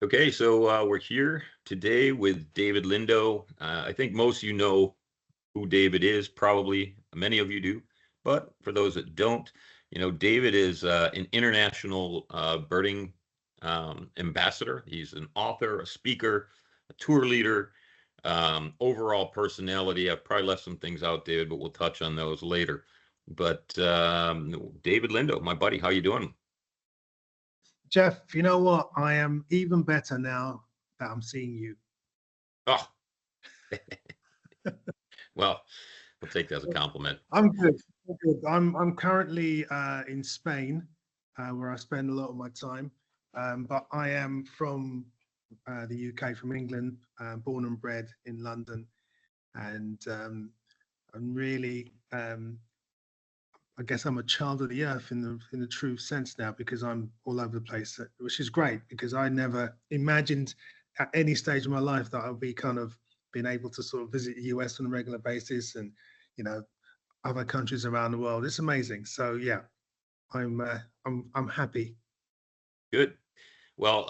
Okay, so we're here today with David Lindo. I think most of you know who David is, probably many of you do. But for those that don't, David is an international birding ambassador. He's an author, a speaker, a tour leader, overall personality. I've probably left some things out, David, but we'll touch on those later. But David Lindo, my buddy, how you doing? Jeff, you know what? I am even better now that I'm seeing you. Oh, well, we'll take that as a compliment. I'm good. I'm good. I'm currently in Spain, where I spend a lot of my time. But I am from the UK, from England, born and bred in London, and I'm really, I guess I'm a child of the earth in the true sense now, because I'm all over the place, which is great because I never imagined at any stage of my life that I'll be kind of being able to sort of visit the US on a regular basis and, you know, other countries around the world. It's amazing. So yeah, I'm happy. Good. Well,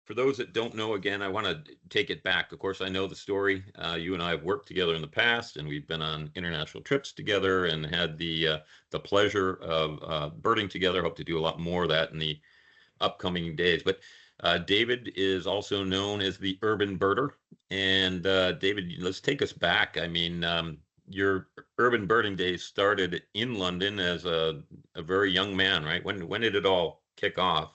for those that don't know, again, I want to take it back. Of course, I know the story. You and I have worked together in the past, and we've been on international trips together and had the pleasure of birding together. Hope to do a lot more of that in the upcoming days. But David is also known as the urban birder. And David, let's take us back. I mean, your urban birding days started in London as a very young man, right? When did it all kick off?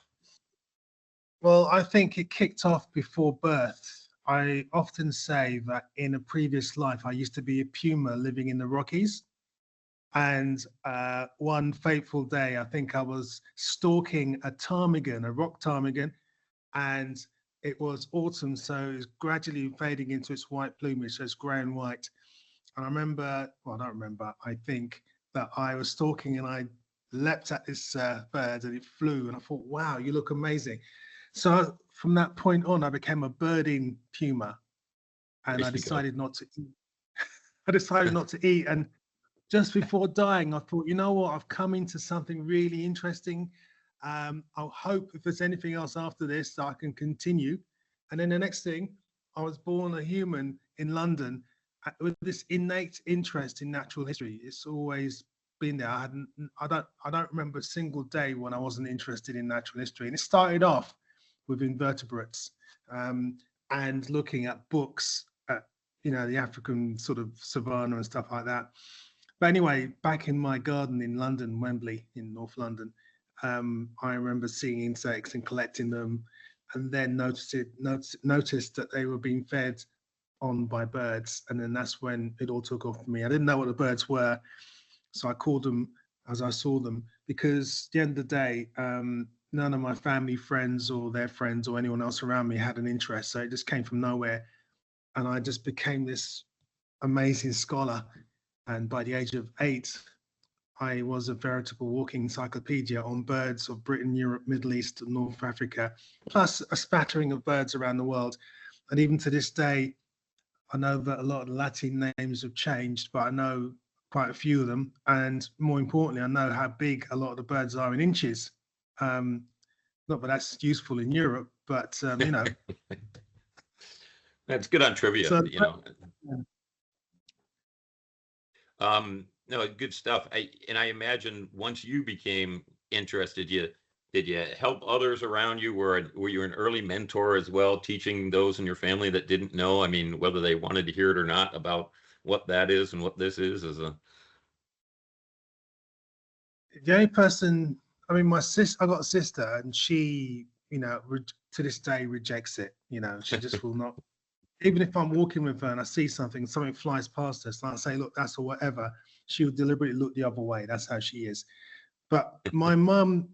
Well, I think it kicked off before birth. I often say that in a previous life, I used to be a puma living in the Rockies. And one fateful day, I think I was stalking a ptarmigan, a rock ptarmigan, and it was autumn, so it was gradually fading into its white plumage, so it's grey and white. And I remember, well, I don't remember, I think that I was stalking and I leapt at this bird and it flew, and I thought, wow, you look amazing. So from that point on, I became a birding puma, and I Nicely done. decided not to eat. I decided not to eat, and just before dying, I thought, you know what, I've come into something really interesting. I'll hope if there's anything else after this that I can continue. And then the next thing, I was born a human in London with this innate interest in natural history. It's always been there. I don't remember a single day when I wasn't interested in natural history. And it started off with invertebrates, and looking at books at, the African sort of savanna and stuff like that. But anyway, back in my garden in London, Wembley, in North London, I remember seeing insects and collecting them, and then noticed that they were being fed on by birds. And then that's when it all took off for me. I didn't know what the birds were, so I called them as I saw them, because at the end of the day, none of my family, friends, or their friends, or anyone else around me had an interest. So it just came from nowhere, and I just became this amazing scholar. And by the age of 8, I was a veritable walking encyclopedia on birds of Britain, Europe, Middle East, and North Africa, plus a spattering of birds around the world. And even to this day, I know that a lot of Latin names have changed, but I know quite a few of them. And more importantly, I know how big a lot of the birds are in inches. Not that that's useful in Europe, but That's good on trivia, So No, good stuff. I imagine once you became interested, did you help others around you? Were you an early mentor as well, teaching those in your family that didn't know? I mean, whether they wanted to hear it or not, about what that is and what this is as a. the only person, I mean, my sister, I got a sister, and she, to this day rejects it. She just will not. Even if I'm walking with her and I see something flies past us, and I say, look, that's or whatever, she would deliberately look the other way. That's how she is. But my mum,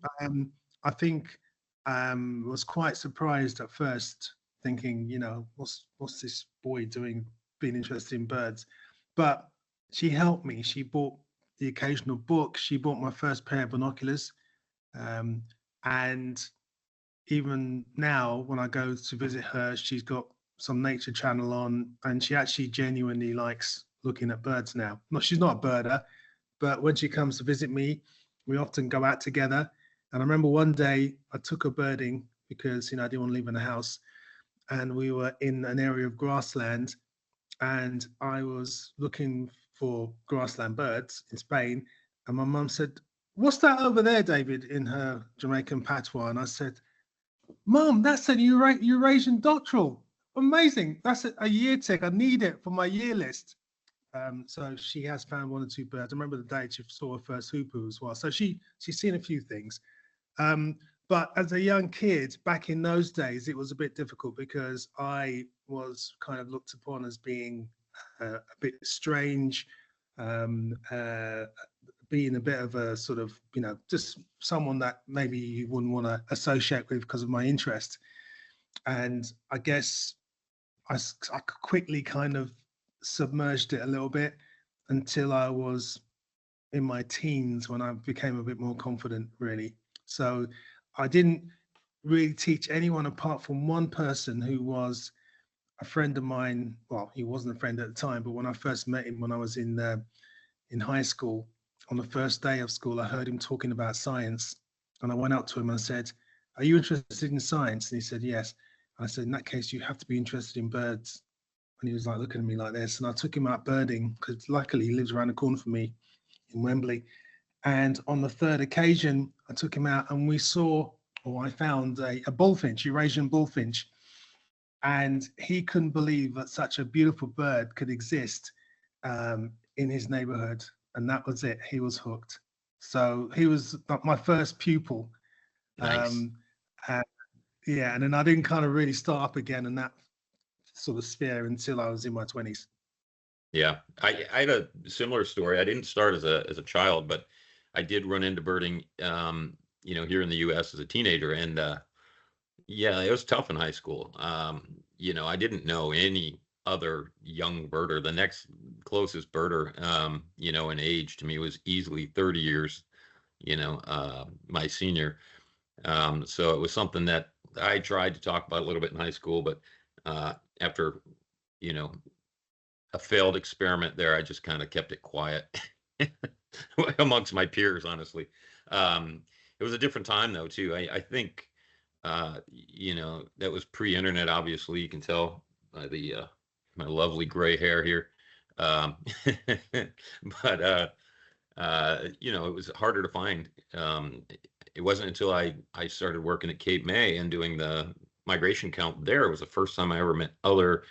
I think, was quite surprised at first, thinking, what's this boy doing, being interested in birds? But she helped me. She bought the occasional book. She bought my first pair of binoculars. And even now, when I go to visit her, she's got some nature channel on, and she actually genuinely likes looking at birds now. No, she's not a birder, but when she comes to visit me, we often go out together. And I remember one day I took her birding because I didn't want to leave in the house, and we were in an area of grassland, and I was looking for grassland birds in Spain, and my mum said, "What's that over there, David?" in her Jamaican patois, and I said, "Mum, that's a Eurasian doctoral. Amazing! That's a year tick. I need it for my year list." So she has found one or two birds. I remember the day she saw her first hoopoe as well. So she's seen a few things. But as a young kid, back in those days, it was a bit difficult because I was kind of looked upon as being a bit strange, um, uh, being a bit of a sort of, just someone that maybe you wouldn't want to associate with because of my interest. And I guess I quickly kind of submerged it a little bit until I was in my teens when I became a bit more confident, really. So I didn't really teach anyone apart from one person who was a friend of mine. Well, he wasn't a friend at the time, but when I first met him when I was in high school, on the first day of school, I heard him talking about science, and I went up to him and said, "Are you interested in science?" And he said, "Yes." I said, "In that case, you have to be interested in birds." And he was like looking at me like this, and I took him out birding because luckily he lives around the corner from me in Wembley. And on the third occasion, I took him out and we saw, or I found a bullfinch, Eurasian bullfinch. And he couldn't believe that such a beautiful bird could exist in his neighborhood. And that was it. He was hooked. So he was my first pupil. Nice. And yeah, and then I didn't kind of really start up again in that sort of sphere until I was in my 20s. Yeah, I had a similar story. I didn't start as a child, but I did run into birding, here in the U.S. as a teenager, and yeah, it was tough in high school. I didn't know any other young birder. The next closest birder, in age to me was easily 30 years, my senior. So it was something that I tried to talk about a little bit in high school, but after, you know, a failed experiment there, I just kind of kept it quiet amongst my peers, honestly. It was a different time though, too. I think, that was pre-internet, obviously. You can tell by the my lovely gray hair here. Um, but it was harder to find. It wasn't until I started working at Cape May and doing the migration count there. It was the first time I ever met other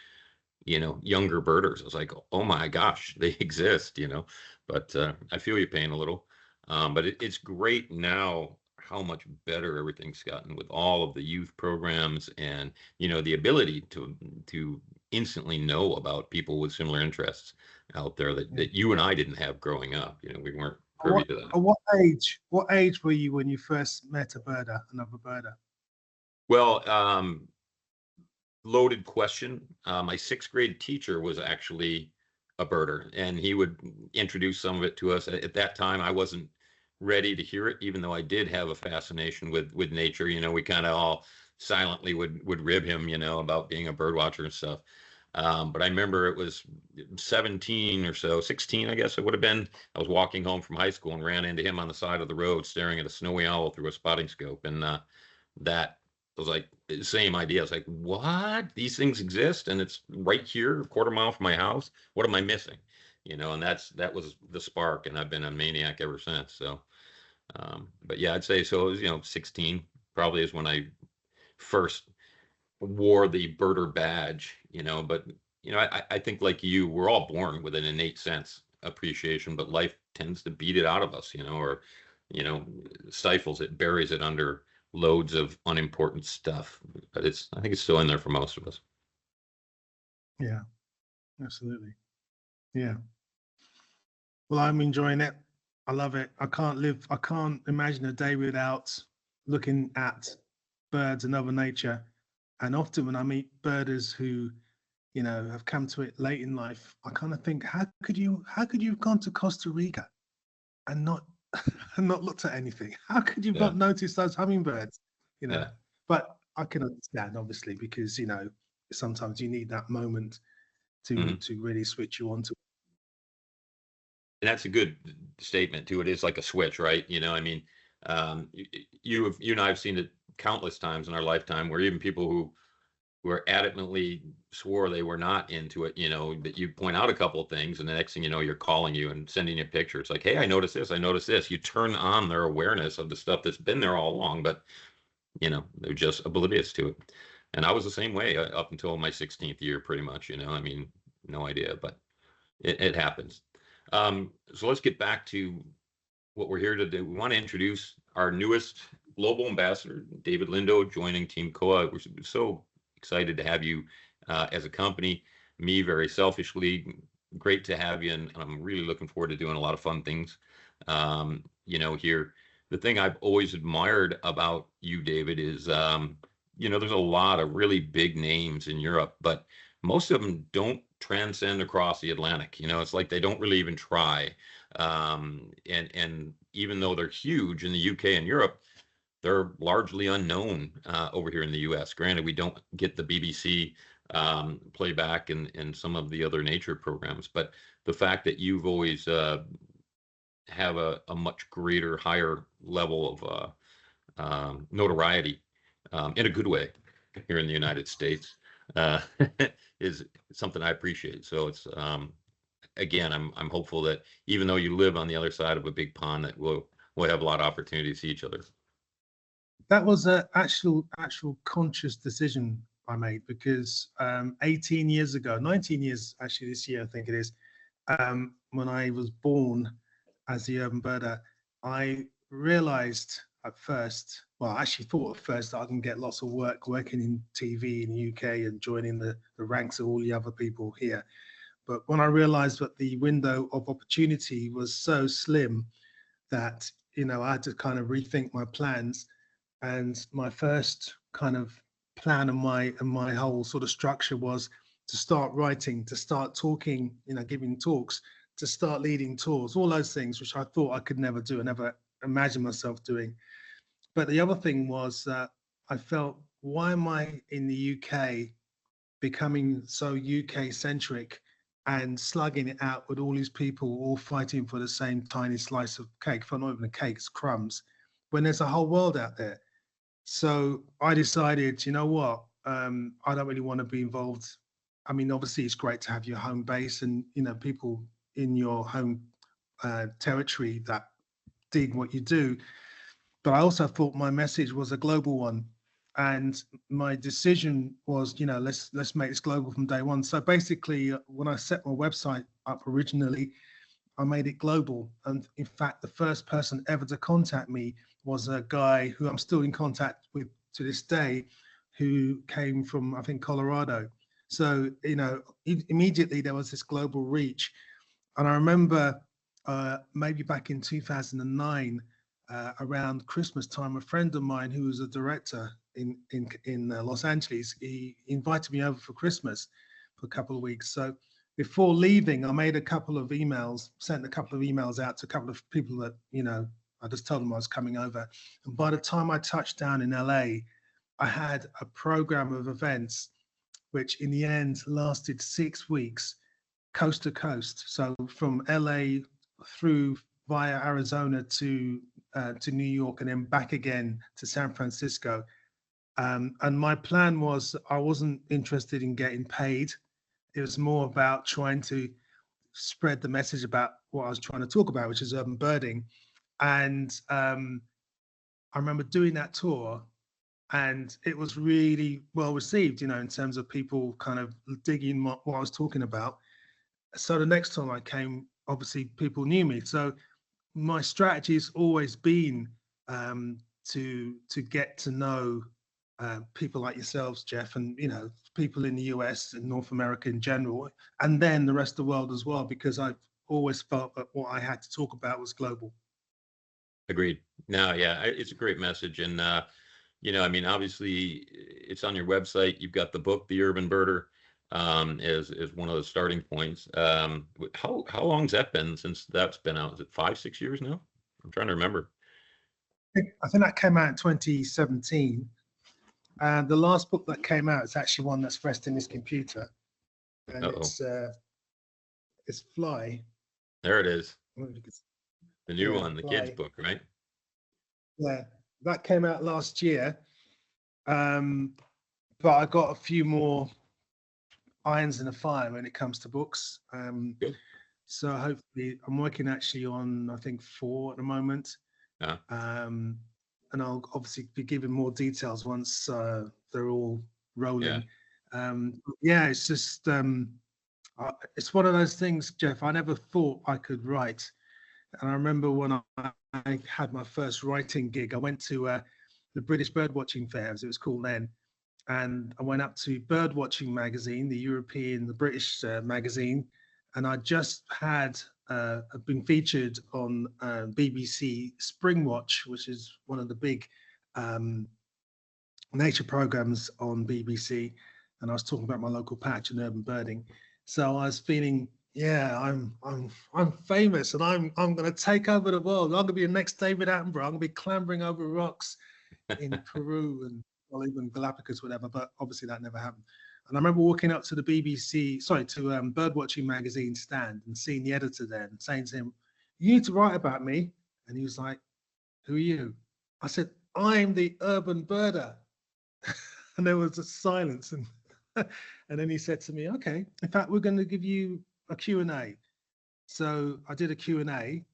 younger birders. I was like, oh my gosh, they exist. But I feel your pain a little. But it's great now how much better everything's gotten with all of the youth programs and the ability to instantly know about people with similar interests out there that you and I didn't have growing up. We weren't privy What, to that. at what age were you when you first met another birder? Well, loaded question. My sixth grade teacher was actually a birder, and he would introduce some of it to us. At that time, I wasn't ready to hear it, even though I did have a fascination with nature. We kind of all silently would rib him, about being a bird watcher and stuff. But I remember it was 17 or so, 16, I guess it would have been. I was walking home from high school and ran into him on the side of the road, staring at a snowy owl through a spotting scope, and that was like the same idea. I was like, what? These things exist and it's right here, a quarter mile from my house. What am I missing? And that was the spark, and I've been a maniac ever since. So, but yeah, I'd say so. It was 16 probably is when I first wore the birder badge. But I think like you, we're all born with an innate sense appreciation, but life tends to beat it out of us, or you know stifles it, buries it under loads of unimportant stuff. But I think it's still in there for most of us. Yeah, absolutely. Yeah. Well, I'm enjoying it. I love it. I can't imagine a day without looking at birds and other nature. And often when I meet birders who, have come to it late in life, I kind of think, how could you have gone to Costa Rica and not and not looked at anything? How could you Yeah, not notice those hummingbirds? You know, yeah. but I can understand obviously because sometimes you need that moment to Mhm. to really switch you on to. And that's a good statement too. It is like a switch, right? I mean, you and I have seen it countless times in our lifetime where even people who were adamantly swore they were not into it, that you point out a couple of things, and the next thing you know, you're calling you and sending you a picture. It's like, hey, I noticed this, I noticed this. You turn on their awareness of the stuff that's been there all along, but they're just oblivious to it. And I was the same way up until my 16th year, pretty much. I mean, no idea, but it happens. So let's get back to what we're here to do. We want to introduce our newest global ambassador, David Lindo, joining Team Kowa. We're so excited to have you as a company. Me, very selfishly, great to have you, and I'm really looking forward to doing a lot of fun things. Here, the thing I've always admired about you, David, is there's a lot of really big names in Europe, but most of them don't transcend across the Atlantic. It's like they don't really even try. And even though they're huge in the UK and Europe, they're largely unknown over here in the US. Granted, we don't get the BBC playback and some of the other nature programs, but the fact that you've always have a much greater, higher level of notoriety in a good way here in the United States is something I appreciate. So it's again, I'm hopeful that even though you live on the other side of a big pond, that we'll have a lot of opportunity to see each other. That was an actual conscious decision I made because 18 years ago, 19 years actually this year, I think it is, when I was born as the urban birder, I realized at first, well, I actually thought at first that I can get lots of work working in TV in the UK and joining the ranks of all the other people here. But when I realized that the window of opportunity was so slim that, I had to kind of rethink my plans. And my first kind of plan and my whole sort of structure was to start writing, to start talking, giving talks, to start leading tours, all those things, which I thought I could never do, I never imagined myself doing. But the other thing was that I felt, why am I in the UK becoming so UK centric and slugging it out with all these people all fighting for the same tiny slice of cake? If not even a cake, it's crumbs, when there's a whole world out there. So I decided, you know what, I don't really want to be involved. I mean, obviously it's great to have your home base and, people in your home territory that dig what you do. But I also thought my message was a global one. And my decision was, let's make this global from day one. So basically, when I set my website up originally, I made it global. And in fact, the first person ever to contact me was a guy who I'm still in contact with to this day, who came from, I think, Colorado. So, immediately there was this global reach. And I remember maybe back in 2009, around Christmas time, a friend of mine who was a director in Los Angeles, he invited me over for Christmas for a couple of weeks. So before leaving, I made a couple of emails, sent a couple of emails out to a couple of people that, I just told them I was coming over. And by the time I touched down in LA, I had a program of events, which in the end lasted 6 weeks, coast to coast. So from LA through via Arizona to New York and then back again to San Francisco. And my plan was, I wasn't interested in getting paid. It was more about trying to spread the message about what I was trying to talk about, which is urban birding. And I remember doing that tour, and it was really well received, in terms of people kind of digging what I was talking about. So the next time I came, obviously people knew me. So my strategy has always been to get to know people like yourselves, Jeff, and people in the US and North America in general, and then the rest of the world as well, because I've always felt that what I had to talk about was global. Agreed. No, yeah, it's a great message, and I mean, obviously, it's on your website. You've got the book, The Urban Birder, as one of the starting points. How long's that been since that's been out? Is it 5, 6 years now? I'm trying to remember. I think that came out in 2017. And the last book that came out is actually one that's pressed in this computer, and it's Fly. There it is. The new one, the Fly. kids book, right? Yeah, that came out last year, But I got a few more irons in the fire when it comes to books. Good. So hopefully, I'm working actually on, I think, 4 at the moment. Uh, Um, and I'll obviously be giving more details once they're all yeah. rolling. Yeah, it's just it's one of those things, Jeff. I never thought I could write, and I remember when I had my first writing gig, I went to the British Birdwatching Fair, as it was called then, and I went up to Birdwatching magazine, the European, the British magazine, and I just had been featured on BBC Springwatch, which is one of the big um, nature programs on BBC, and I was talking about my local patch and urban birding. So I was feeling, yeah, I'm famous, and I'm going to take over the world. I'm going to be the next David Attenborough. I'm going to be clambering over rocks in Peru and well, even Galapagos, whatever. But obviously that never happened. And I remember walking up to the BBC, sorry, to Birdwatching magazine stand and seeing the editor there and saying to him, "You need to write about me." And he was like, "Who are you?" I said, "I'm the urban birder." And there was a silence, and and then he said to me, "Okay, in fact, we're going to give you a Q&A." So I did a Q&A,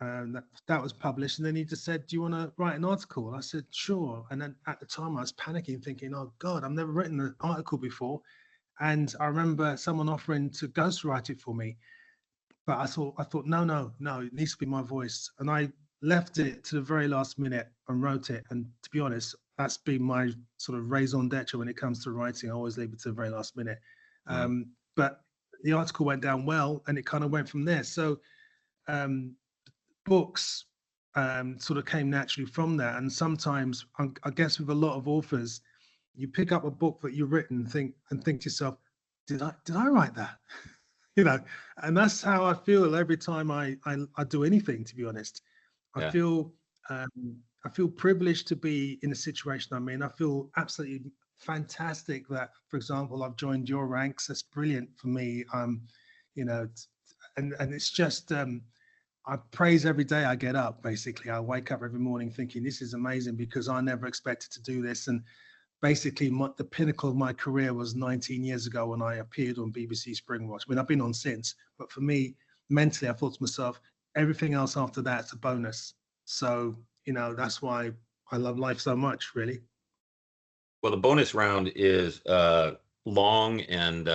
and that was published. And then he just said, "Do you want to write an article?" I said, "Sure." And then at the time I was panicking, thinking, "Oh God, I've never written an article before." And I remember someone offering to ghostwrite it for me, but I thought, no, no, no, it needs to be my voice. And I left it to the very last minute and wrote it. And to be honest, that's been my sort of raison d'etre when it comes to writing. I always leave it to the very last minute. Mm. But the article went down well, and it kind of went from there. So um, books sort of came naturally from that. And sometimes, I guess, with a lot of authors, you pick up a book that you've written, think to yourself, did I write that? You know, and that's how I feel every time I do anything. To be honest, I Yeah. feel I feel privileged to be in the situation I'm in. I feel absolutely fantastic that, for example, I've joined your ranks. That's brilliant for me. You know, and it's just I praise every day I get up. Basically, I wake up every morning thinking this is amazing because I never expected to do this. And basically, the pinnacle of my career was 19 years ago when I appeared on BBC Springwatch. I mean, I've been on since, but for me, mentally, I thought to myself, everything else after that's a bonus. So, that's why I love life so much, really. Well, the bonus round is long and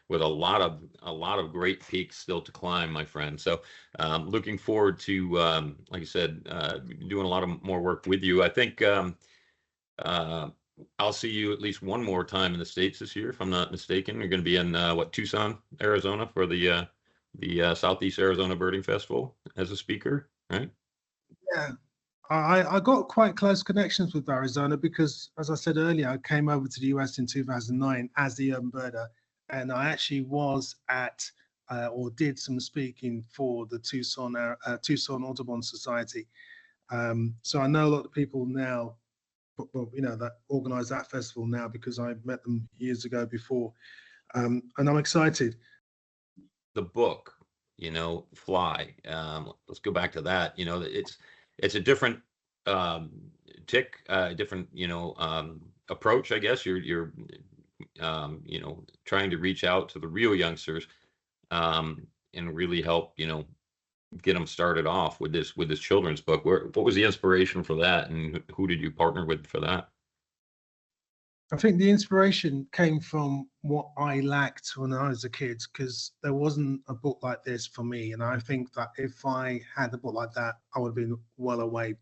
with a lot of great peaks still to climb, my friend. So, looking forward to, like I said, doing a lot of more work with you. I think uh, I'll see you at least one more time in the States this year, if I'm not mistaken. You're going to be in Tucson, Arizona, for the Southeast Arizona Birding Festival as a speaker, right? Yeah. I got quite close connections with Arizona because, as I said earlier, I came over to the US in 2009 as the urban birder, and I actually was at or did some speaking for the Tucson Audubon Society. So I know a lot of people now, well, that organise that festival now because I met them years ago before, and I'm excited. The book, Fly. Let's go back to that. It's a different um, different approach, I guess. You're trying to reach out to the real youngsters and really help get them started off with this children's book. What was the inspiration for that, and who did you partner with for that? I think the inspiration came from what I lacked when I was a kid, because there wasn't a book like this for me. And I think that if I had a book like that, I would have been well away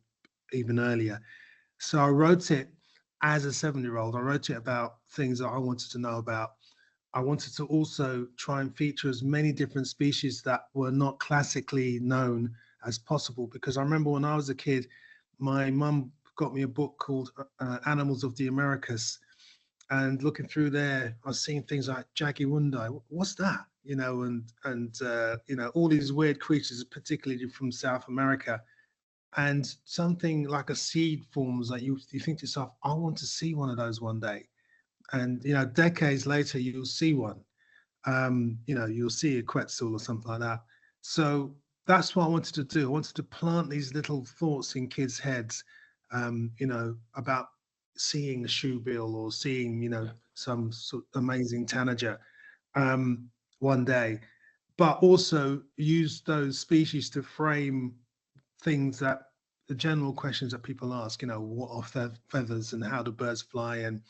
even earlier. So I wrote it as a 7-year-old. I wrote it about things that I wanted to know about. I wanted to also try and feature as many different species that were not classically known as possible. Because I remember when I was a kid, my mum got me a book called Animals of the Americas, and looking through there, I was seeing things like Jaguarundi. What's that? And all these weird creatures, particularly from South America. And something like a seed forms that you think to yourself, I want to see one of those one day. And decades later, you'll see one. You'll see a Quetzal or something like that. So that's what I wanted to do. I wanted to plant these little thoughts in kids' heads, about seeing a shoebill or seeing, Yeah. some sort of amazing tanager one day, but also use those species to frame things that the general questions that people ask, what are feathers and how do birds fly, and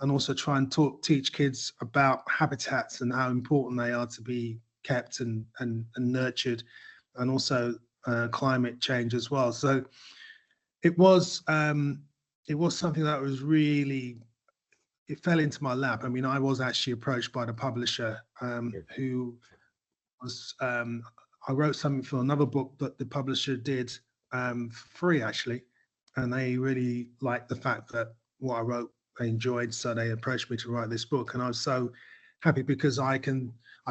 also try and teach kids about habitats and how important they are to be kept and nurtured, and also climate change as well. So it was something that was really, it fell into my lap. I mean, I was actually approached by the publisher, Sure. who was I wrote something for another book that the publisher did for free actually, and they really liked the fact that what I wrote they enjoyed, so they approached me to write this book, and I was so happy because I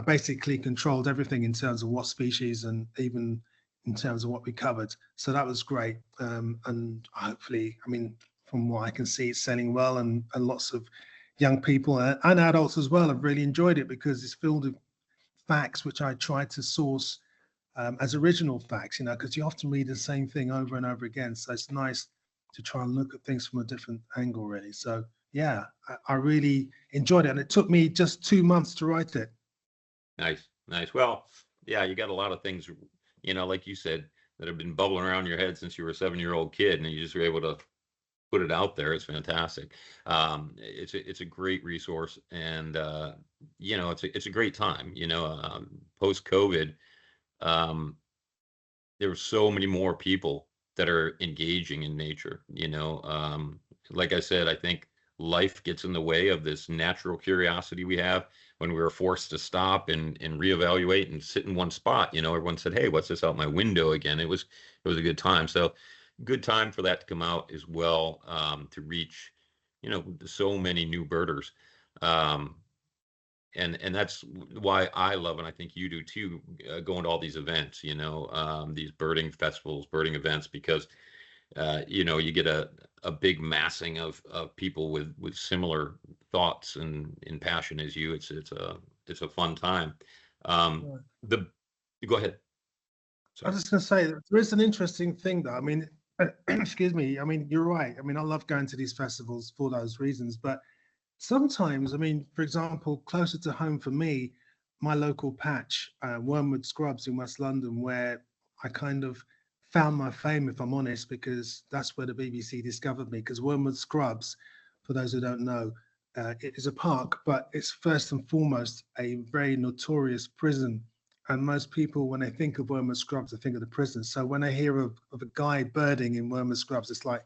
basically controlled everything in terms of what species and even in terms of what we covered. So that was great, and hopefully, I mean, from what I can see, it's selling well, and lots of young people and adults as well have really enjoyed it because it's filled with facts which I try to source as original facts, because you often read the same thing over and over again. So it's nice to try and look at things from a different angle, really. So yeah, I really enjoyed it, and it took me just 2 months to write it. Nice, nice. Well, yeah, you got a lot of things, like you said, that have been bubbling around your head since you were a 7-year-old kid, and you just were able to put it out there. It's fantastic. It's a great resource, and it's a great time. Post COVID, um, there were so many more people that are engaging in nature. Like I said, I think life gets in the way of this natural curiosity we have when we were forced to stop and reevaluate and sit in one spot. Everyone said, "Hey, what's this out my window again?" It was a good time. So good time for that to come out as well, to reach so many new birders. Um, and that's why I love, and I think you do too, going to all these events, these birding festivals, birding events, because you get a big massing of people with similar thoughts and passion as you. It's a fun time. Um, Right. the Go ahead. I was Sorry. just going to say that there is an interesting thing, though. I mean, excuse me. I mean, you're right. I mean, I love going to these festivals for those reasons, but sometimes, I mean, for example, closer to home for me, my local patch, Wormwood Scrubs in West London, where I kind of found my fame, if I'm honest, because that's where the BBC discovered me. Because Wormwood Scrubs, for those who don't know, it is a park, but it's first and foremost a very notorious prison. And most people, when they think of Wormwood Scrubs, they think of the prison. So when they hear of a guy birding in Wormwood Scrubs, it's like,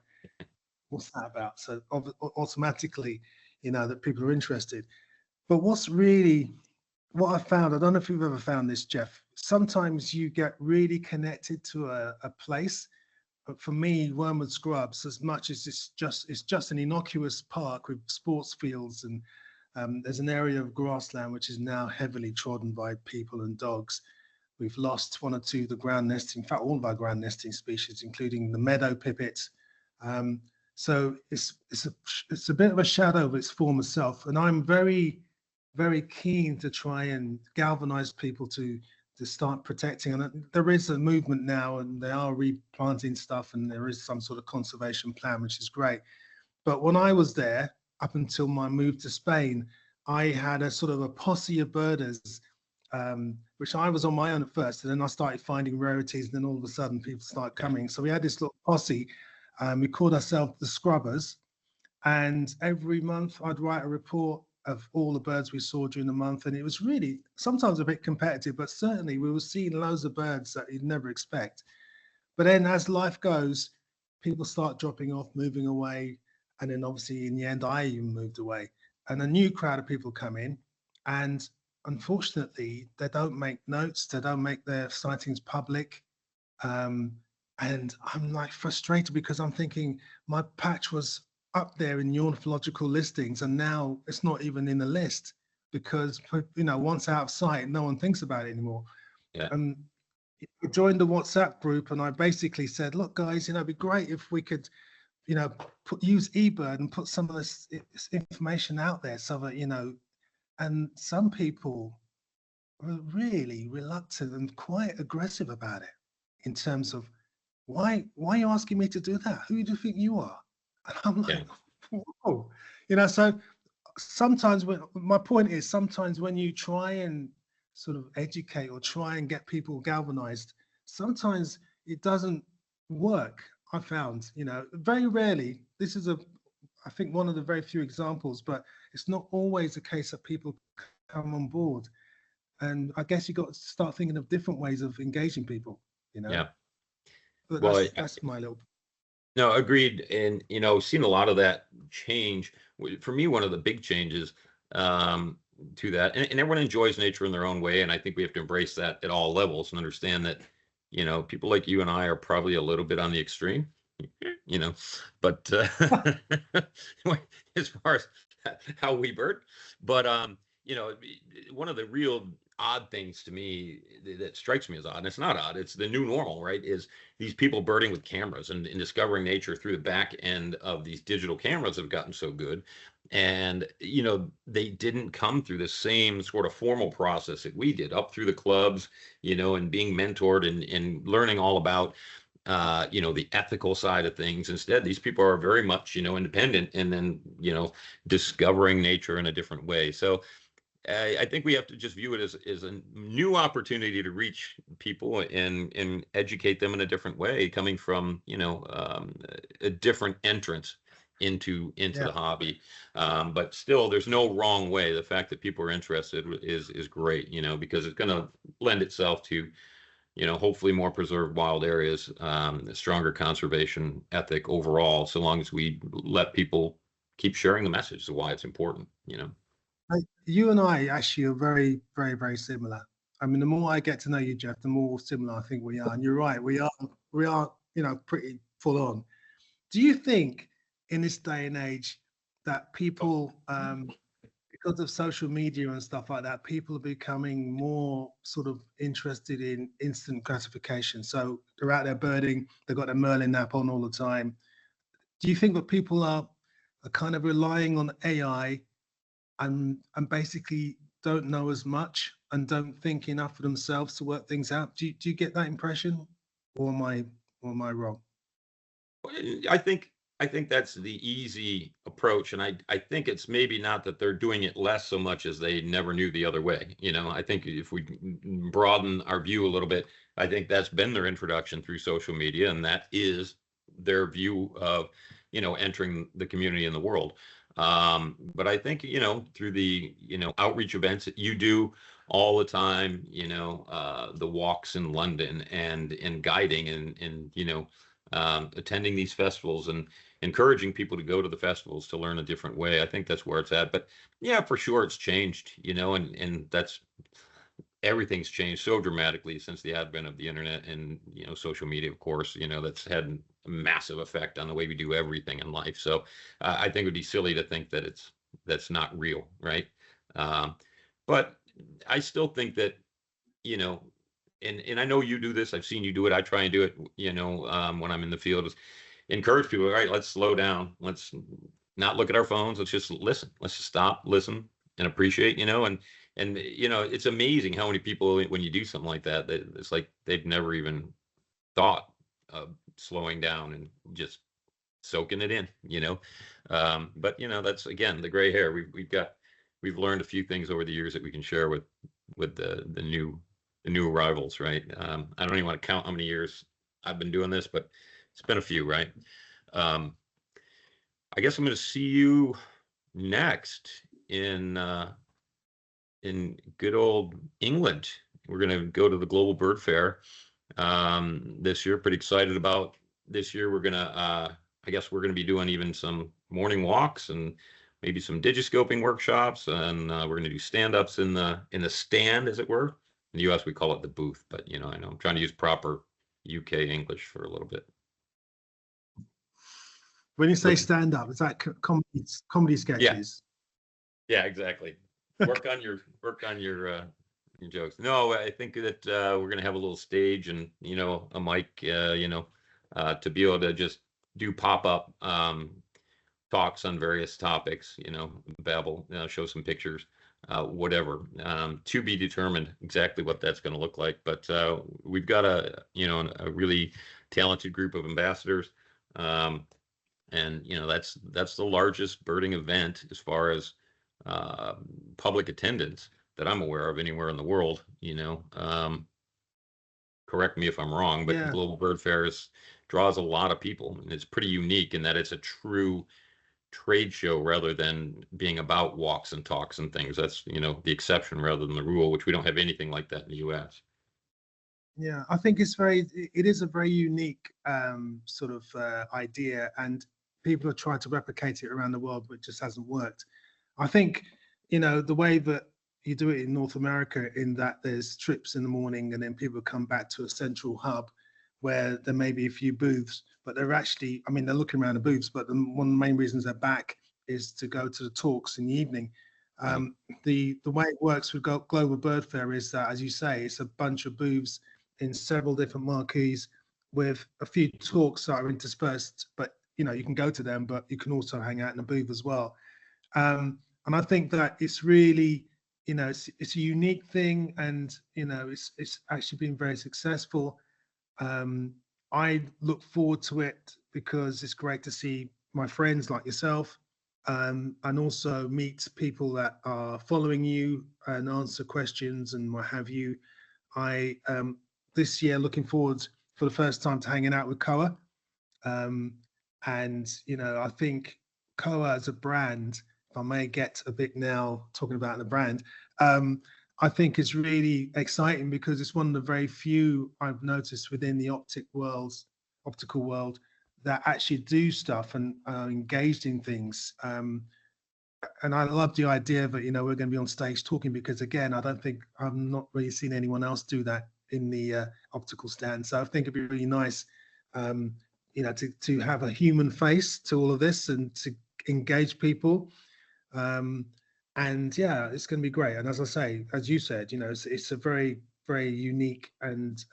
what's that about? So automatically, that people are interested. But what I found, I don't know if you've ever found this, Jeff. Sometimes you get really connected to a place. But for me, Wormwood Scrubs, as much as it's just an innocuous park with sports fields, and there's an area of grassland which is now heavily trodden by people and dogs. We've lost one or two of the ground nesting, in fact, all of our ground nesting species, including the meadow pipit. Um, so it's a bit of a shadow of its former self, and I'm very, very keen to try and galvanize people to start protecting. And there is a movement now, and they are replanting stuff, and there is some sort of conservation plan, which is great. But when I was there, up until my move to Spain, I had a sort of a posse of birders, which I was on my own at first, and then I started finding rarities, and then all of a sudden people start Yeah. coming. So we had this little posse. We called ourselves the Scrubbers, and every month I'd write a report of all the birds we saw during the month, and it was really sometimes a bit competitive, but certainly we were seeing loads of birds that you'd never expect. But then as life goes, people start dropping off, moving away. And then obviously in the end, I even moved away. And a new crowd of people come in. And unfortunately, they don't make notes, they don't make their sightings public. Um, and I'm like frustrated because I'm thinking my patch was up there in the ornithological listings, and now it's not even in the list because, once out of sight, no one thinks about it anymore. Yeah. And I joined the WhatsApp group, and I basically said, look, guys, it'd be great if we could, use eBird and put some of this information out there so that, and some people were really reluctant and quite aggressive about it in terms of why are you asking me to do that? Who do you think you are? And I'm like, Yeah. Oh, you know, so sometimes when my point is sometimes when you try and sort of educate or try and get people galvanized, sometimes it doesn't work. I found, you know, very rarely. This is I think one of the very few examples, but it's not always the case that people come on board. And I guess you got to start thinking of different ways of engaging people, you know. Yeah. But Well, that's my little. no, agreed. And, seen a lot of that change. For me, one of the big changes to that, and everyone enjoys nature in their own way. And I think we have to embrace that at all levels and understand that, people like you and I are probably a little bit on the extreme, you know, but as far as how we bird, but, one of the real odd things to me that strikes me as odd, and it's not odd, it's the new normal, right? Is these people birding with cameras and discovering nature through the back end of these digital cameras have gotten so good. And, they didn't come through the same sort of formal process that we did up through the clubs, and being mentored and learning all about, the ethical side of things. Instead, these people are very much, independent and then, discovering nature in a different way. So, I think we have to just view it as a new opportunity to reach people and educate them in a different way, coming from a different entrance into Yeah. the hobby. But still, there's no wrong way. The fact that people are interested is great, because it's going to lend itself to hopefully more preserved wild areas, a stronger conservation ethic overall, so long as we let people keep sharing the message of why it's important. You and I actually are very, very, very similar. I mean, the more I get to know you, Jeff, the more similar I think we are. And you're right, we are, pretty full on. Do you think in this day and age that people, because of social media and stuff like that, people are becoming more sort of interested in instant gratification? So they're out there birding, they've got their Merlin app on all the time. Do you think that people are kind of relying on AI and basically don't know as much and don't think enough for themselves to work things out? Do you get that impression, or am I wrong? I think I think that's the easy approach, and I think it's maybe not that they're doing it less so much as they never knew the other way. I think if we broaden our view a little bit, I think that's been their introduction through social media, and that is their view of entering the community in the world. But I think through the outreach events that you do all the time, the walks in London and guiding and attending these festivals and encouraging people to go to the festivals to learn a different way. I think that's where it's at. But yeah, for sure it's changed, and that's everything's changed so dramatically since the advent of the internet and social media, of course. That's had a massive effect on the way we do everything in life. So I think it would be silly to think that that's not real, right? Um, but I still think that you know and I know you do this. I've seen you do it. I try and do it, when I'm in the field, is encourage people, all right, let's slow down. Let's not look at our phones. Let's just listen. Let's just stop, listen, and appreciate, and it's amazing how many people, when you do something like that, it's like they've never even thought of slowing down and just soaking it in. But that's again the gray hair. We've learned a few things over the years that we can share with the new arrivals, right? I don't even want to count how many years I've been doing this, but it's been a few, right? Um, I guess I'm going to see you next in good old England. We're going to go to the Global Bird Fair this year. Pretty excited about this year. I guess we're going to be doing even some morning walks and maybe some digiscoping workshops, and we're going to do stand-ups in the stand, as it were. In the U.S., we call it the booth, but I know I'm trying to use proper UK English for a little bit. When you say stand up, is that comedy Yeah, sketches? yeah, exactly. Work on your jokes. No, I think that we're gonna have a little stage and a mic, to be able to just do pop-up talks on various topics, babble, show some pictures, whatever. To be determined exactly what that's going to look like. But we've got a really talented group of ambassadors. And that's the largest birding event as far as public attendance that I'm aware of anywhere in the world. Correct me if I'm wrong, but Yeah. Global Bird Fair draws a lot of people, and it's pretty unique in that it's a true trade show rather than being about walks and talks and things. That's the exception rather than the rule, which we don't have anything like that in the U.S. Yeah, I think it is a very unique sort of idea, and people have tried to replicate it around the world, but it just hasn't worked. I think, the way that you do it in North America, in that there's trips in the morning and then people come back to a central hub where there may be a few booths, but they're actually, I mean, they're looking around the booths, but one of the main reasons they're back is to go to the talks in the evening. Right. The way it works with Global Bird Fair is that, as you say, it's a bunch of booths in several different marquees with a few talks that are interspersed, but you can go to them, but you can also hang out in the booth as well. And I think that it's really, it's a unique thing, and it's actually been very successful. I look forward to it because it's great to see my friends like yourself, and also meet people that are following you and answer questions and what have you. I this year looking forward for the first time to hanging out with Kowa. Um, and I think Kowa as a brand, if I may get a bit now talking about the brand, I think is really exciting because it's one of the very few I've noticed within the optical world that actually do stuff and are engaged in things. And I love the idea that we're going to be on stage talking, because again, I've not really seen anyone else do that in the optical stand. So I think it'd be really nice, to have a human face to all of this and to engage people. And yeah, it's going to be great. And as I say, as you said, it's a very, very unique and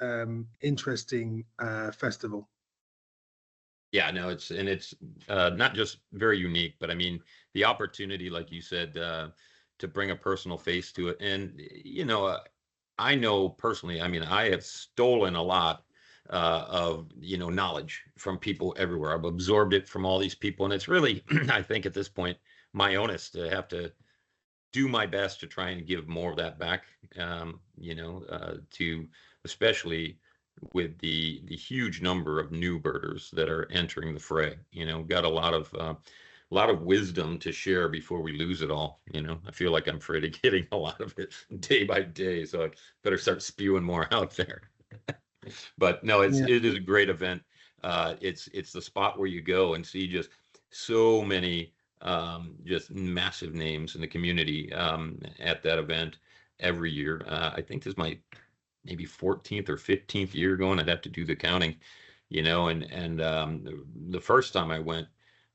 interesting festival. Yeah, no, it's not just very unique, but I mean the opportunity, like you said, to bring a personal face to it. And I know personally, I mean, I have stolen a lot of knowledge from people everywhere. I've absorbed it from all these people, and it's really, I think at this point, my onus to have to do my best to try and give more of that back. To especially with the huge number of new birders that are entering the fray. Got a lot of wisdom to share before we lose it all. I feel like I'm afraid of getting a lot of it day by day, so I better start spewing more out there. But no, it Yeah, is a great event. It's the spot where you go and see just so many just massive names in the community at that event every year. I think this might maybe 14th or 15th year going. I'd have to do the counting, and the first time I went,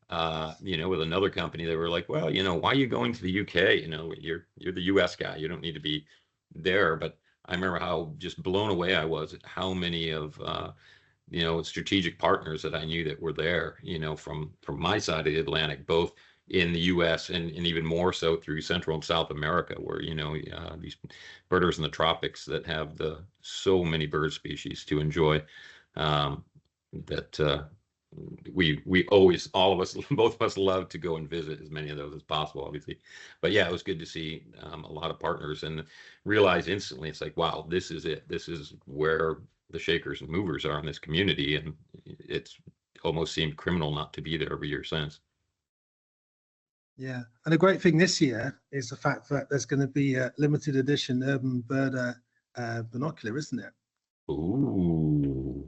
with another company, they were like, well, why are you going to the UK? You're the US guy. You don't need to be there. But I remember how just blown away I was at how many of strategic partners that I knew that were there, from my side of the Atlantic, both in the U.S. and even more so through Central and South America, where these birders in the tropics that have so many bird species to enjoy, that we always, all of us, both of us, love to go and visit as many of those as possible, obviously. But yeah, it was good to see a lot of partners and realize instantly, it's like, wow, this is it. This is where the shakers and movers are in this community, and it's almost seemed criminal not to be there every year since. yeah. And the great thing this year is the fact that there's going to be a limited edition urban birder binocular, isn't it? Ooh,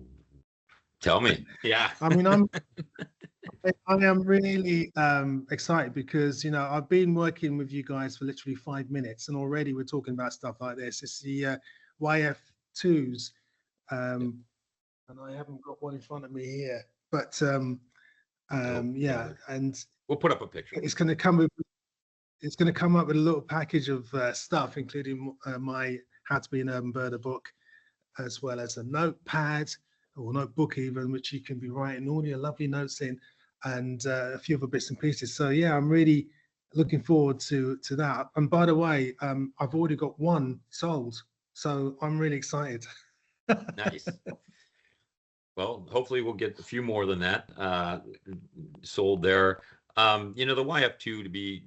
tell me. Yeah. I mean, I am really excited because I've been working with you guys for literally 5 minutes, and already we're talking about stuff like this. It's the YF2s, and I haven't got one in front of me here, but Oh, yeah, and we'll put up a picture. it's going to come up with a little package of stuff, including my How to Be an Urban Birder book, as well as a notepad or notebook even, which you can be writing all your lovely notes in, and a few other bits and pieces. So yeah, I'm really looking forward to that. And by the way, I've already got one sold, so I'm really excited. Nice. Well, hopefully we'll get a few more than that sold there. The YF2, to be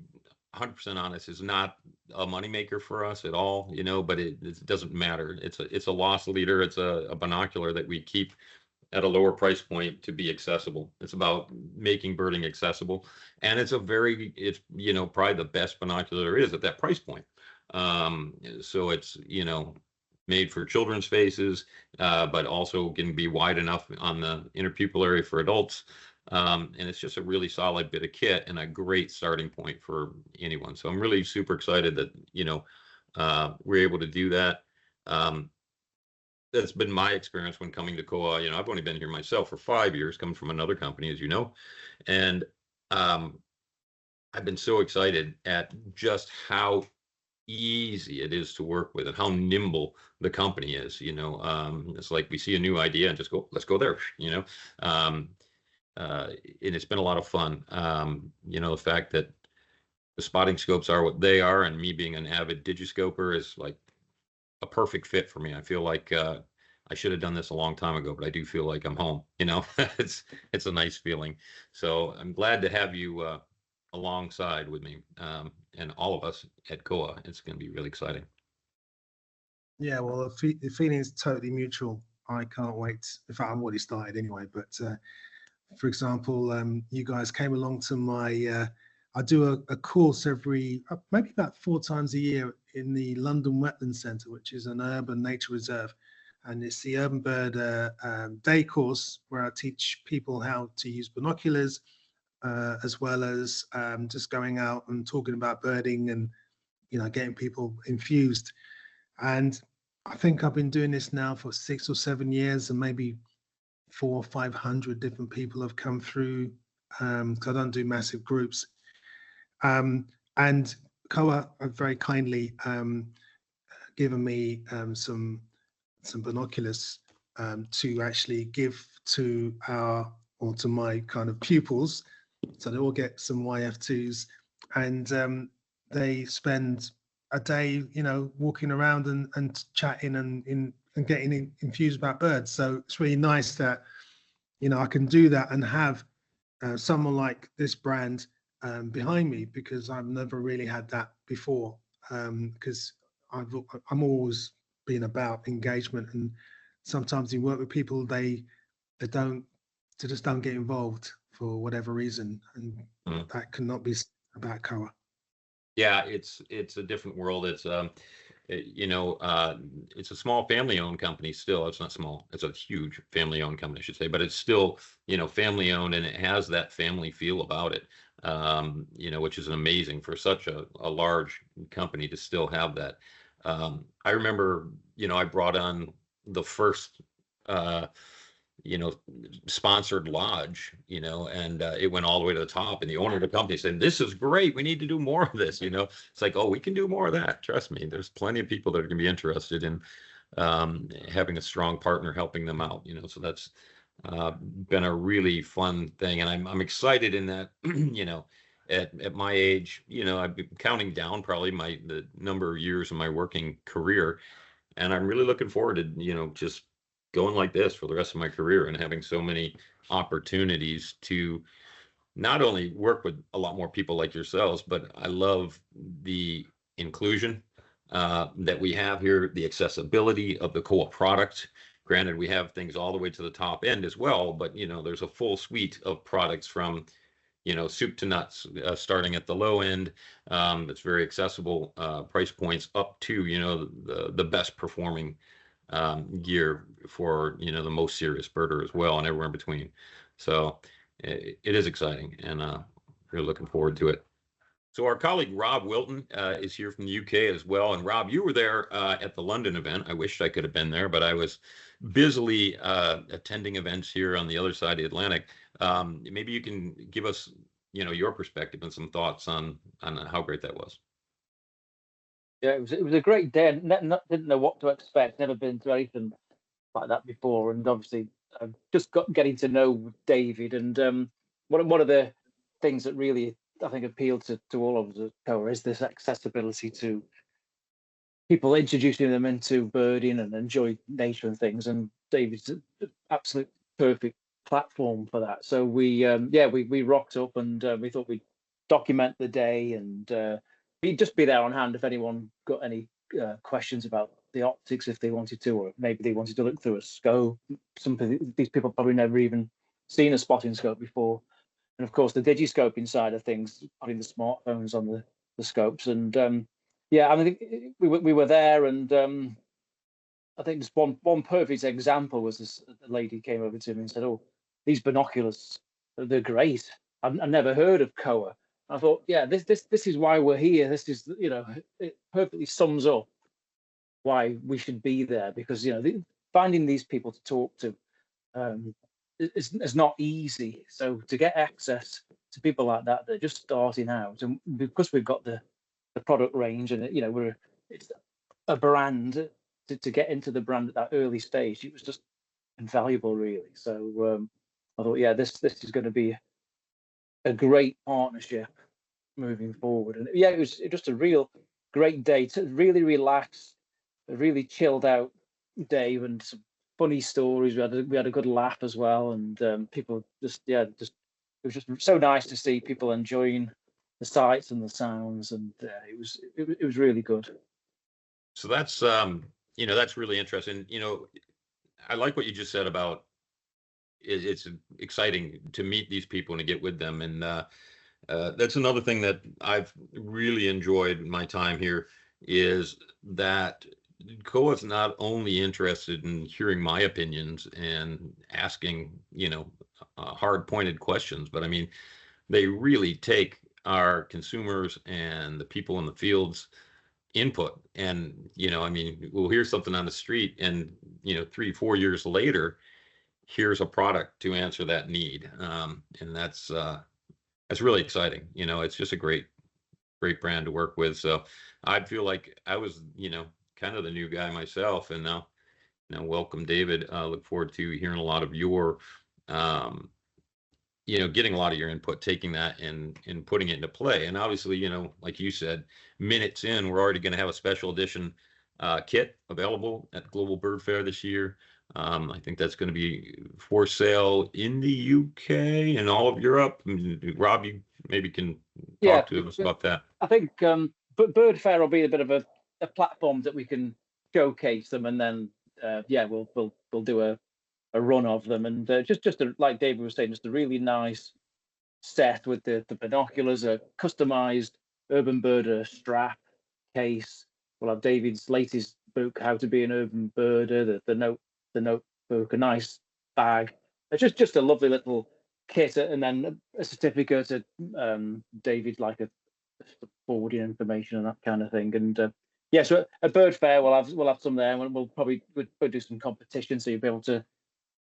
100% honest, is not a moneymaker for us at all, but it doesn't matter. It's a loss leader. It's a binocular that we keep at a lower price point to be accessible. It's about making birding accessible, and it's probably the best binocular there is at that price point. So it's made for children's faces, but also can be wide enough on the inner pupil area for adults. And it's just a really solid bit of kit and a great starting point for anyone. So I'm really super excited that we're able to do that. That's been my experience when coming to Kowa. I've only been here myself for 5 years, coming from another company, as you know, and I've been so excited at just how easy it is to work with and how nimble the company is. It's like we see a new idea and just go, let's go there. And it's been a lot of fun. The fact that the spotting scopes are what they are, and me being an avid digiscoper is like a perfect fit for me. I feel like I should have done this a long time ago, but I do feel like I'm home. It's a nice feeling. So I'm glad to have you alongside with me, and all of us at Kowa. It's going to be really exciting. Yeah, well, the feeling is totally mutual. I can't wait. In fact, I'm already started anyway. But for example, you guys came along to my. I do a course maybe about 4 times a year in the London Wetland Centre, which is an urban nature reserve, and it's the Urban Bird Day course where I teach people how to use binoculars, as well as just going out and talking about birding and getting people infused. And I think I've been doing this now for 6 or 7 years, and maybe 400 or 500 different people have come through, because I don't do massive groups. And Kowa have very kindly given me some binoculars to actually give to my kind of pupils, so they all get some YF2s, and they spend a day, walking around and chatting and getting infused about birds. So it's really nice that I can do that and have someone like this brand behind me, because I've never really had that before. Because I'm always been about engagement, and sometimes you work with people, they just don't get involved for whatever reason, and that cannot be about Kowa. Yeah, it's a different world. It's it's a small family-owned company still. It's not small. It's a huge family-owned company, I should say, but it's still, family-owned, and it has that family feel about it. Which is amazing for such a large company to still have that. I remember, I brought on the first sponsored lodge, and it went all the way to the top. And the owner of the company said, "This is great. We need to do more of this." It's like, oh, we can do more of that. Trust me. There's plenty of people that are going to be interested in having a strong partner helping them out. So that's been a really fun thing, and I'm excited in that. At my age, I've been counting down probably the number of years of my working career, and I'm really looking forward to just going like this for the rest of my career and having so many opportunities to not only work with a lot more people like yourselves, but I love the inclusion that we have here, the accessibility of the Kowa product. Granted, we have things all the way to the top end as well, but there's a full suite of products from soup to nuts, starting at the low end. That's very accessible price points up to the best performing gear for the most serious birder as well, and everywhere in between. So it is exciting, and we're looking forward to it. So our colleague Rob Wilton is here from the UK as well. And Rob, you were there at the London event. I wished I could have been there, but I was busily attending events here on the other side of the Atlantic. Maybe you can give us your perspective and some thoughts on how great that was. Yeah, it was a great day. Didn't know what to expect. Never been to anything like that before, and obviously I've just getting to know David. And one of the things that really I think appealed to all of us at Kowa is this accessibility to people, introducing them into birding and enjoy nature and things. And David's an absolute perfect platform for that. So we rocked up, and we thought we'd document the day, and we'd just be there on hand if anyone got any questions about the optics, if they wanted to, or maybe they wanted to look through a scope. Some of these people probably never even seen a spotting scope before. And of course, the digiscoping side of things, putting the smartphones on the scopes. And yeah, I mean, we were there, and I think just one perfect example was this. A lady came over to me and said, "Oh, these binoculars, they're great. I've never heard of Kowa." I thought, yeah, this is why we're here. This is, you know, it perfectly sums up why we should be there, because, you know, finding these people to talk to is not easy. So to get access to people like that, they're just starting out, and because we've got the product range, and you know, it's a brand, to get into the brand at that early stage, it was just invaluable, really. So I thought, yeah, this is going to be a great partnership moving forward. And yeah, it was just a real great day, to really relax, a really chilled out day, and some funny stories. We had a good laugh as well, and people just it was just so nice to see people enjoying the sights and the sounds, and it was really good. So that's you know, that's really interesting. You know, I like what you just said about it's exciting to meet these people and to get with them, and that's another thing that I've really enjoyed in my time here, is that Koa is not only interested in hearing my opinions and asking, you know, hard pointed questions, but I mean, they really take our consumers and the people in the fields input. And, you know, I mean, we'll hear something on the street, and, you know, 3 4 years later, here's a product to answer that need. And that's really exciting. You know, it's just a great brand to work with. So I feel like I was, you know, kind of the new guy myself, and now welcome, David. Look forward to hearing a lot of your, um, you know, getting a lot of your input, taking that and putting it into play. And obviously, you know, like you said, minutes in, we're already going to have a special edition kit available at Global Bird Fair this year. I think that's going to be for sale in the UK and all of Europe. Rob, you maybe can Yeah, talk to us about that. I think but Bird Fair will be a bit of a platform that we can showcase them, and then yeah, we'll do a run of them, and just like David was saying, just a really nice set with the binoculars, a customized urban birder strap case. We'll have David's latest book, How to Be an Urban Birder, the notebook, a nice bag. It's just a lovely little kit, and then a certificate to David, like a forwarding information and that kind of thing. And yeah, so at Bird Fair we'll have some there, and we'll probably we'll do some competition, so you'll be able to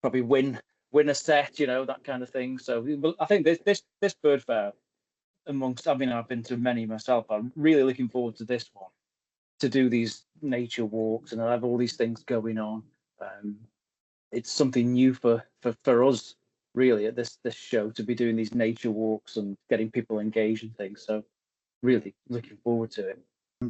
probably win a set, you know, that kind of thing. So I think this Bird Fair, amongst, I mean, I've been to many myself, I'm really looking forward to this one, to do these nature walks, and I have all these things going on. It's something new for us, really, at this show, to be doing these nature walks and getting people engaged and things. So really looking forward to it.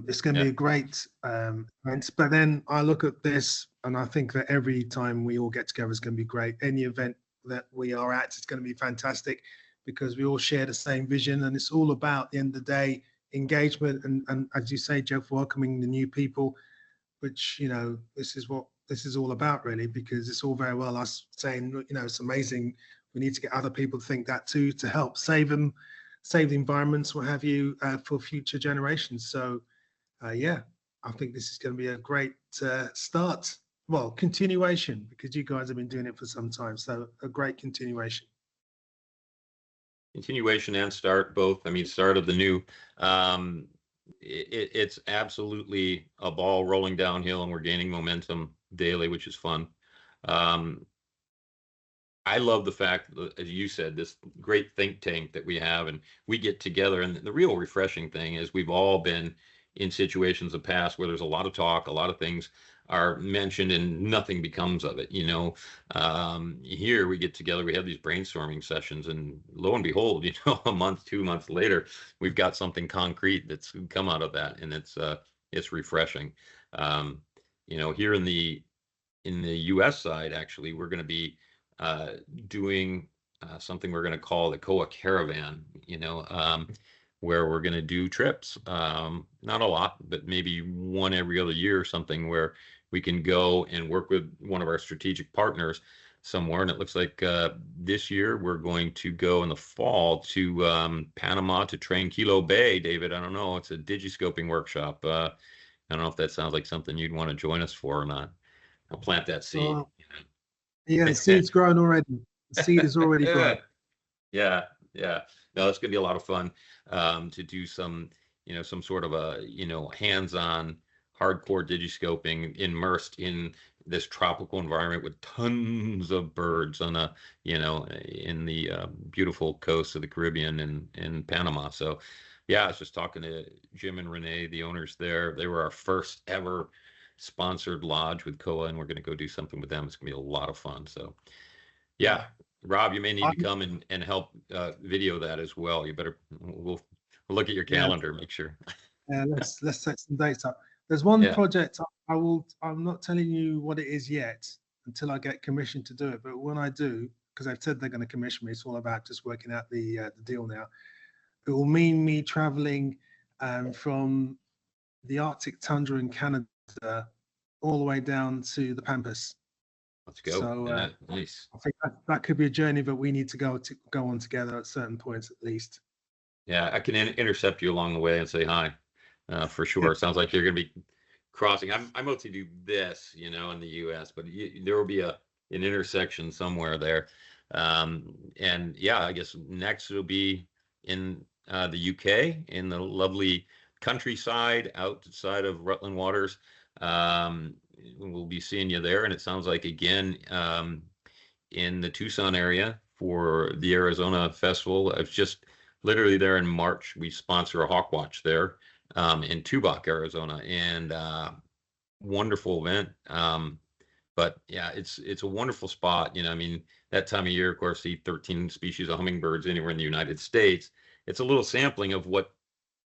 It's going to be a great event. But then I look at this and I think that every time we all get together is going to be great. Any event that we are at is going to be fantastic, because we all share the same vision, and it's all about, at the end of the day, engagement and as you say, Jeff, welcoming the new people, which, you know, this is what this is all about, really, because it's all very well us saying, you know, it's amazing. We need to get other people to think that too, to help save them, save the environments, what have you, for future generations. So yeah, I think this is going to be a great start. Well, continuation, because you guys have been doing it for some time. So a great continuation. Continuation and start both. I mean, start of the new. It's absolutely a ball rolling downhill, and we're gaining momentum daily, which is fun. I love the fact that, as you said, this great think tank that we have, and we get together. And the real refreshing thing is we've all been in situations of past where there's a lot of talk, a lot of things are mentioned, and nothing becomes of it. You know, here we get together, we have these brainstorming sessions, and lo and behold, you know, a month, 2 months later, we've got something concrete that's come out of that, and it's refreshing. You know, here in the US side, actually, we're going to be doing something we're going to call the Kowa Caravan, where we're going to do trips. Not a lot, but maybe one every other year or something, where we can go and work with one of our strategic partners somewhere. And it looks like this year we're going to go in the fall to Panama to train Kilo Bay. David, I don't know. It's a digiscoping workshop. I don't know if that sounds like something you'd want to join us for or not. I'll plant that seed. Yeah, the seed's grown already. The seed is already grown. Yeah. No, it's gonna be a lot of fun to do some sort of a hands-on hardcore digiscoping immersed in this tropical environment with tons of birds on in the beautiful coast of the Caribbean in Panama. So yeah, I was just talking to Jim and Renee, the owners there. They were our first ever sponsored lodge with Kowa, and we're going to go do something with them. It's going to be a lot of fun. So yeah, Rob, you may need to come and help video that as well. You better, we'll look at your calendar, make sure. Yeah, let's set some dates up. There's one project I'm not telling you what it is yet until I get commissioned to do it. But when I do, because they've said they're going to commission me, it's all about just working out the deal now. It will mean me traveling from the Arctic tundra in Canada all the way down to the Pampas. Let's go. So nice. I think that could be a journey that we need to go on together at certain points at least. Yeah, I can intercept you along the way and say hi, for sure. It sounds like you're going to be crossing. I mostly do this, in the U.S., but there will be an intersection somewhere there. And yeah, I guess next it'll be in the UK, in the lovely countryside outside of Rutland Waters. We'll be seeing you there, and it sounds like again in the Tucson area for the Arizona Festival. I was just literally there in March. We sponsor a hawk watch there in Tubac, Arizona, and wonderful event. But yeah, it's a wonderful spot. I mean, that time of year, of course, see 13 species of hummingbirds anywhere in the United States. It's a little sampling of what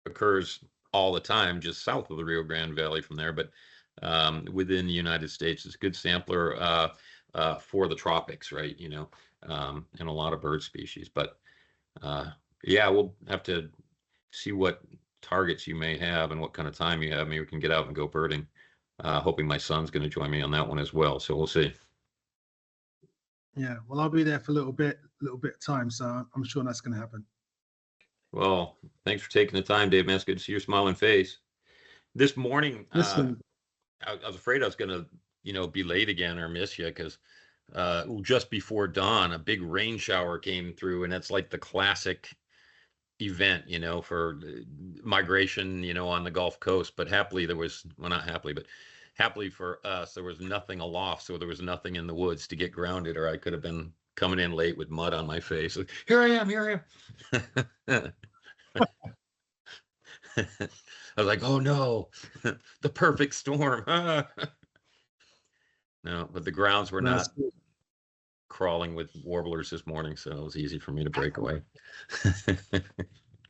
occurs all the time just south of the Rio Grande Valley from there, but within the United States, it's a good sampler for the tropics, right? And a lot of bird species. But yeah, we'll have to see what targets you may have and what kind of time you have. Maybe we can get out and go birding. Hoping my son's going to join me on that one as well. So we'll see. Yeah, well, I'll be there for a little bit of time, so I'm sure that's going to happen. Well, thanks for taking the time, Dave, man. It's good to see your smiling face. This morning, Listen, I was afraid I was going to, be late again or miss you because just before dawn, a big rain shower came through, and that's like the classic event, for migration, on the Gulf Coast. But happily not happily, but happily for us, there was nothing aloft, so there was nothing in the woods to get grounded, or I could have been coming in late with mud on my face. Like, here I am. I was like, oh no, the perfect storm. No, but the grounds were not crawling with warblers this morning, so it was easy for me to break away.